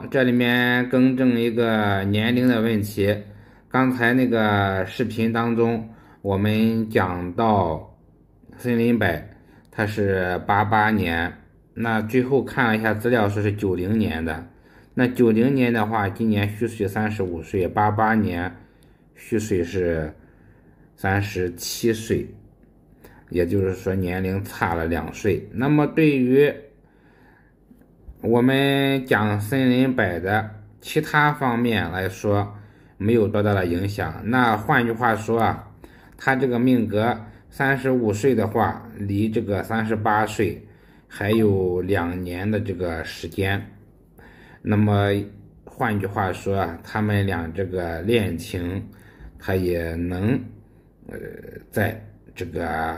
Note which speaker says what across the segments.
Speaker 1: 这里面更正一个年龄的问题。刚才那个视频当中，我们讲到森林柏，他是88年，那最后看了一下资料，说是90年的。那90年的话，今年虚岁35岁，88年虚岁是37岁，也就是说年龄差了2岁。那么对于我们讲森林柏的其他方面来说，没有多大的影响。那换句话说啊，他这个命格35岁的话，离这个38岁还有2年的这个时间。那么换句话说啊，他们俩这个恋情，他也能在这个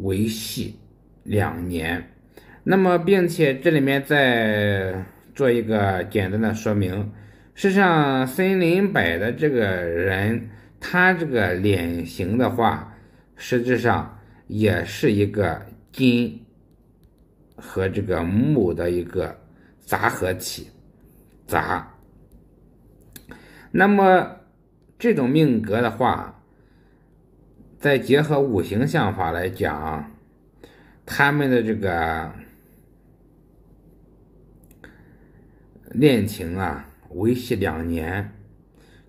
Speaker 1: 维系2年。那么并且这里面再做一个简单的说明，实际上森林柏的这个人，他这个脸型的话，实质上也是一个金和这个木的一个杂合体，杂。那么这种命格的话，再结合五行相法来讲，他们的这个恋情啊，维系2年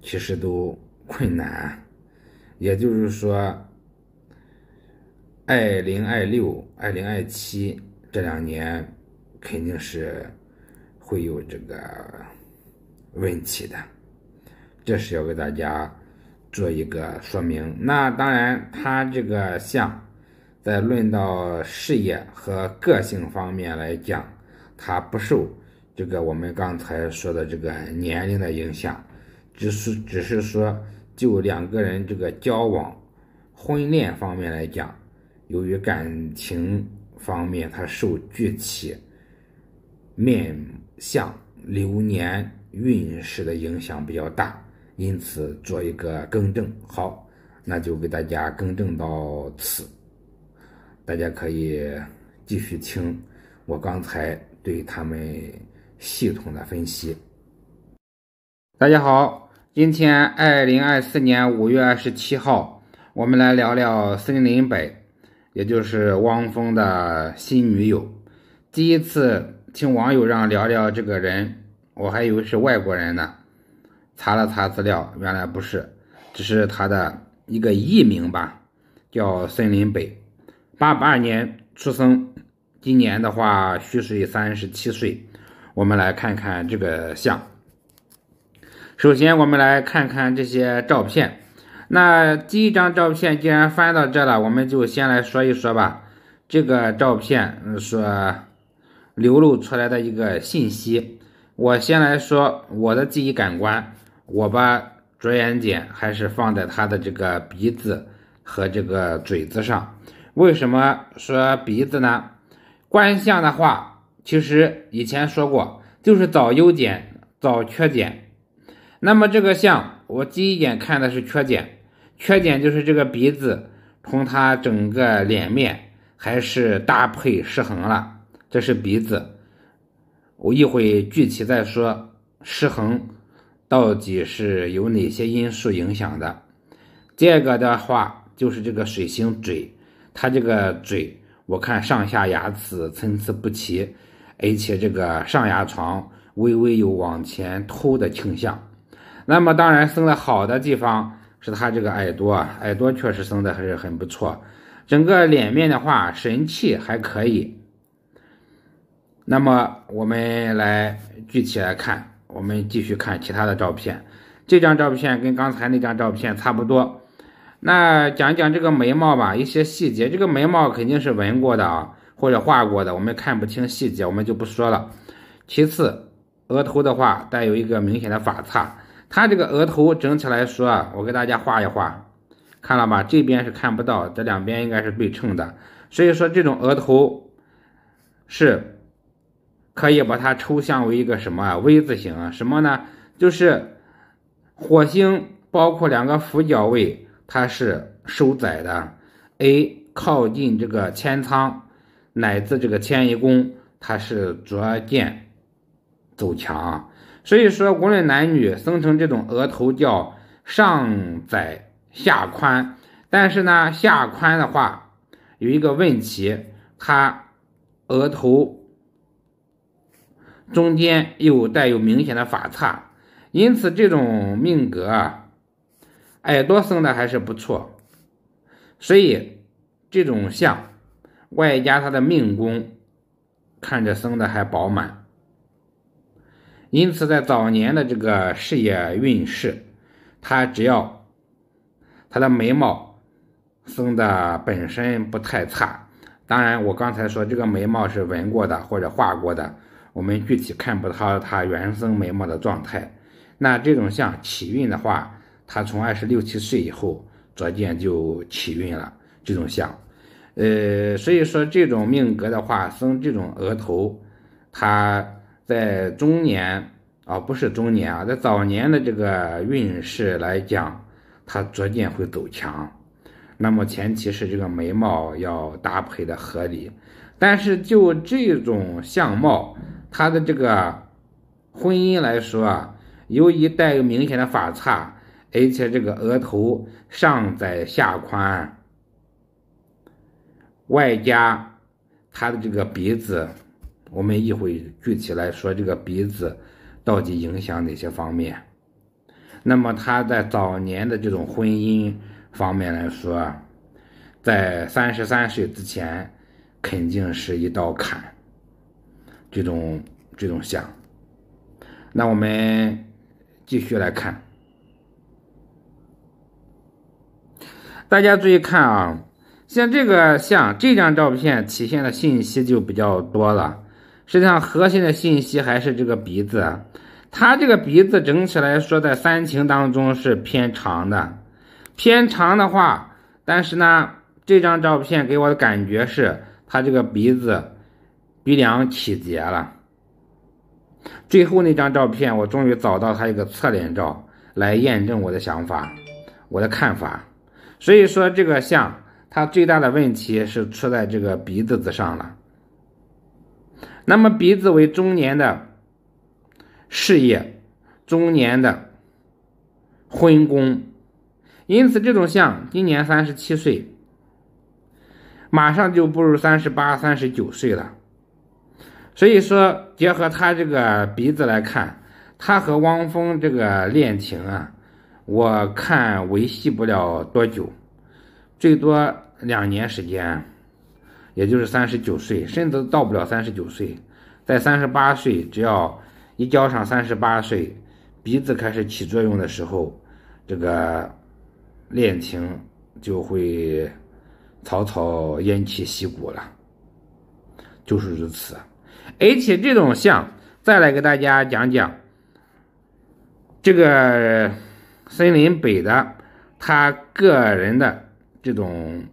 Speaker 1: 其实都困难。也就是说20、26、20、27这2年肯定是会有这个问题的，这是要给大家做一个说明。那当然他这个相在论到事业和个性方面来讲，他不受这个我们刚才说的这个年龄的影响，只是说就2个人这个交往婚恋方面来讲，由于感情方面它受具体面相流年运势的影响比较大，因此做一个更正。好，那就给大家更正到此，大家可以继续听我刚才对他们系统的分析。大家好，今天2024年5月27号，我们来聊聊森林柏，也就是汪峰的新女友。第一次听网友让聊聊这个人，我还以为是外国人呢，查了查资料，原来不是，只是他的一个艺名吧，叫森林柏。82年出生，今年的话虚岁37岁。我们来看看这个相。首先我们来看看这些照片。那第一张照片既然翻到这了，我们就先来说一说吧。这个照片所流露出来的一个信息，我先来说我的第一感官，我把着眼点还是放在他的这个鼻子和这个嘴子上。为什么说鼻子呢？观相的话，其实以前说过，就是找优点找缺点。那么这个相我第一眼看的是缺点，缺点就是这个鼻子同他整个脸面还是搭配失衡了，这是鼻子。我一会具体再说失衡到底是有哪些因素影响的。第二个的话就是这个水星嘴，它这个嘴我看上下牙齿参差不齐，而且这个上牙床微微有往前凸的倾向。那么当然生的好的地方是他这个耳朵，耳朵确实生的还是很不错。整个脸面的话，神气还可以。那么我们来具体来看，我们继续看其他的照片。这张照片跟刚才那张照片差不多。那讲讲这个眉毛吧，一些细节。这个眉毛肯定是纹过的啊，或者画过的，我们看不清细节，我们就不说了。其次，额头的话带有一个明显的发叉，它这个额头整体来说啊，我给大家画一画，看了吧？这边是看不到，这两边应该是对称的，所以说这种额头是可以把它抽象为一个什么啊 V 字形啊？什么呢？就是火星包括2个辅角位，它是收窄的。A 靠近这个天仓乃至这个迁移宫，它是逐渐走强。所以说无论男女生成这种额头叫上窄下宽，但是呢下宽的话有一个问题，它额头中间又带有明显的发叉，因此这种命格爱多生的还是不错。所以这种相外加他的命宫看着生的还饱满，因此在早年的这个事业运势，他只要他的眉毛生的本身不太差，当然我刚才说这个眉毛是纹过的或者画过的，我们具体看不到他原生眉毛的状态。那这种像起运的话，他从26、7岁以后逐渐就起运了，这种像所以说这种命格的话，生这种额头，他在中年不是中年在早年的这个运势来讲，他逐渐会走强。那么前提是这个眉毛要搭配的合理，但是就这种相貌，他的这个婚姻来说由于带有明显的发叉，而且这个额头上窄下宽，外加他的这个鼻子，我们一会具体来说这个鼻子到底影响哪些方面。那么他在早年的这种婚姻方面来说，在33岁之前肯定是一道坎，这种相。那我们继续来看，大家注意看像这个像这张照片体现的信息就比较多了。实际上核心的信息还是这个鼻子，它这个鼻子整体来说在三情当中是偏长的，话，但是呢这张照片给我的感觉是它这个鼻子鼻梁起结了。最后那张照片我终于找到它一个侧脸照来验证我的想法，我的看法。所以说这个像它最大的问题是出在这个鼻子之上了。那么鼻子为中年的事业，中年的婚宫，因此这种像今年37岁，马上就步入38、39岁了。所以说结合他这个鼻子来看，他和汪峰这个恋情我看维系不了多久，最多2年时间，也就是39岁，甚至到不了39岁。在38岁，只要一交上38岁，鼻子开始起作用的时候，这个恋情就会草草偃旗息鼓了，就是如此。而且这种像再来给大家讲讲这个森林北的他个人的这种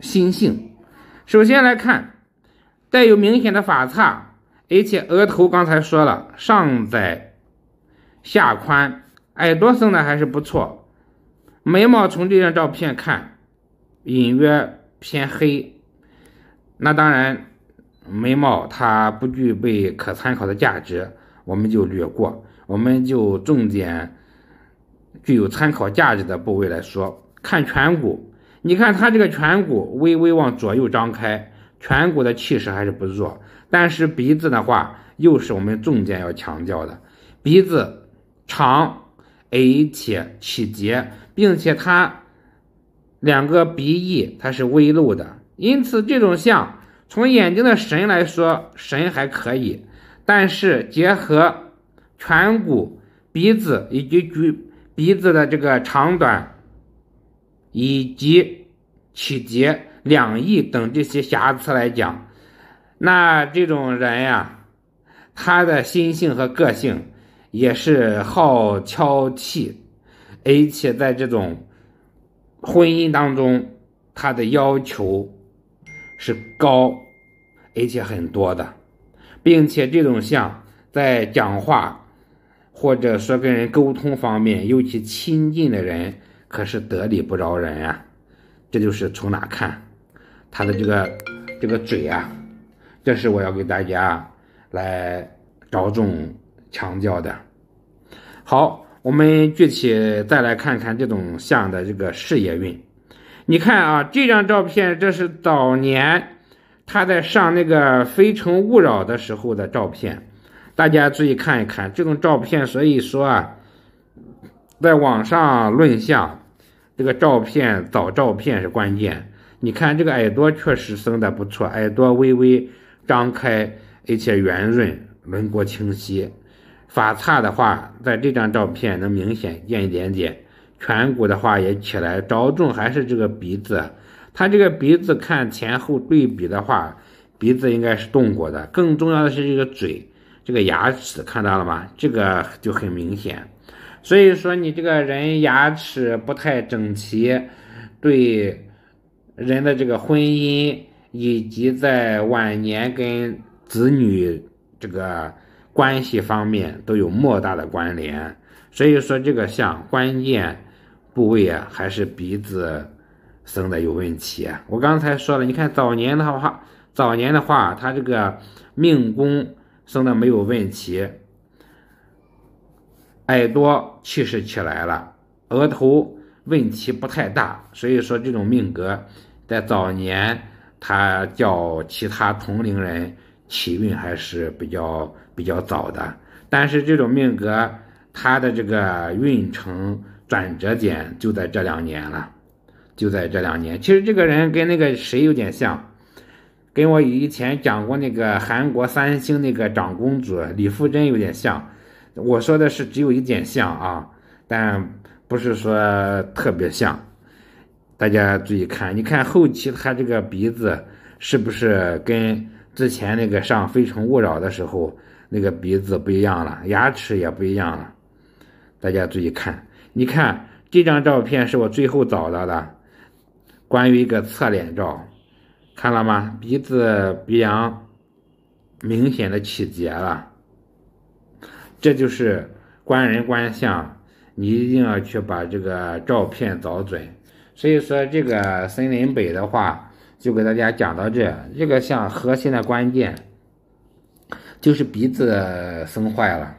Speaker 1: 心性。首先来看带有明显的发叉，而且额头刚才说了上窄下宽，爱多生的还是不错。眉毛从这张照片看隐约偏黑，那当然眉毛它不具备可参考的价值，我们就略过，我们就重点具有参考价值的部位来说。看颧骨，你看它这个颧骨微微往左右张开，颧骨的气势还是不弱。但是鼻子的话又是我们重点要强调的，鼻子长而且起结，并且它两个鼻翼它是微露的，因此这种像从眼睛的神来说神还可以，但是结合颧骨、鼻子以及鼻子的这个长短以及起结、两翼等这些瑕疵来讲，那这种人他的心性和个性也是好挑剔，而且在这种婚姻当中他的要求是高而且很多的，并且这种像在讲话或者说跟人沟通方面，尤其亲近的人可是得理不饶人这就是从哪看他的这个嘴这是我要给大家来着重强调的。好，我们具体再来看看这种象的这个事业运。你看啊，这张照片这是早年他在上那个《非诚勿扰》的时候的照片，大家注意看一看这种照片。所以说啊，在网上论象，这个照片找照片是关键。你看这个耳朵确实生的不错，耳朵微微张开，而且圆润，轮廓清晰。发颹的话，在这张照片能明显见一点点。颧骨的话也起来，着重还是这个鼻子。它这个鼻子看前后对比的话，鼻子应该是动过的。更重要的是这个嘴，这个牙齿看到了吗？这个就很明显。所以说你这个人牙齿不太整齐，对人的这个婚姻以及在晚年跟子女这个关系方面都有莫大的关联。所以说这个象关键部位啊，还是鼻子生的有问题啊。我刚才说了，你看早年的话，他这个命宫生的没有问题，耳朵气势起来了，额头问题不太大。所以说这种命格在早年他较其他同龄人起运还是比较早的。但是这种命格他的这个运程转折点就在这2年了，就在这2年。其实这个人跟那个谁有点像，跟我以前讲过那个韩国3星那个长公主李富真有点像。我说的是只有一点像啊，但不是说特别像。大家注意看，你看后期他这个鼻子是不是跟之前那个上《非诚勿扰》的时候那个鼻子不一样了，牙齿也不一样了。大家注意看，你看这张照片是我最后找到的，关于一个侧脸照，看了吗？鼻子鼻梁明显的起结了。这就是观人观象，你一定要去把这个照片找准。所以说这个森林北的话就给大家讲到这个象核心的关键就是鼻子生坏了。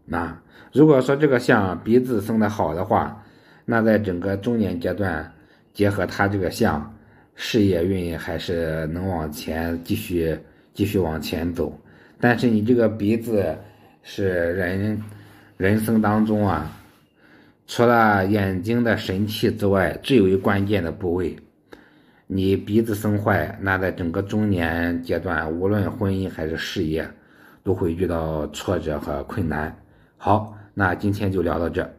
Speaker 1: 那如果说这个象鼻子生的好的话，那在整个中年阶段结合他这个象，事业运还是能往前继续往前走。但是你这个鼻子是人生当中啊，除了眼睛的神气之外最为关键的部位。你鼻子生坏，那在整个中年阶段无论婚姻还是事业都会遇到挫折和困难。好，那今天就聊到这。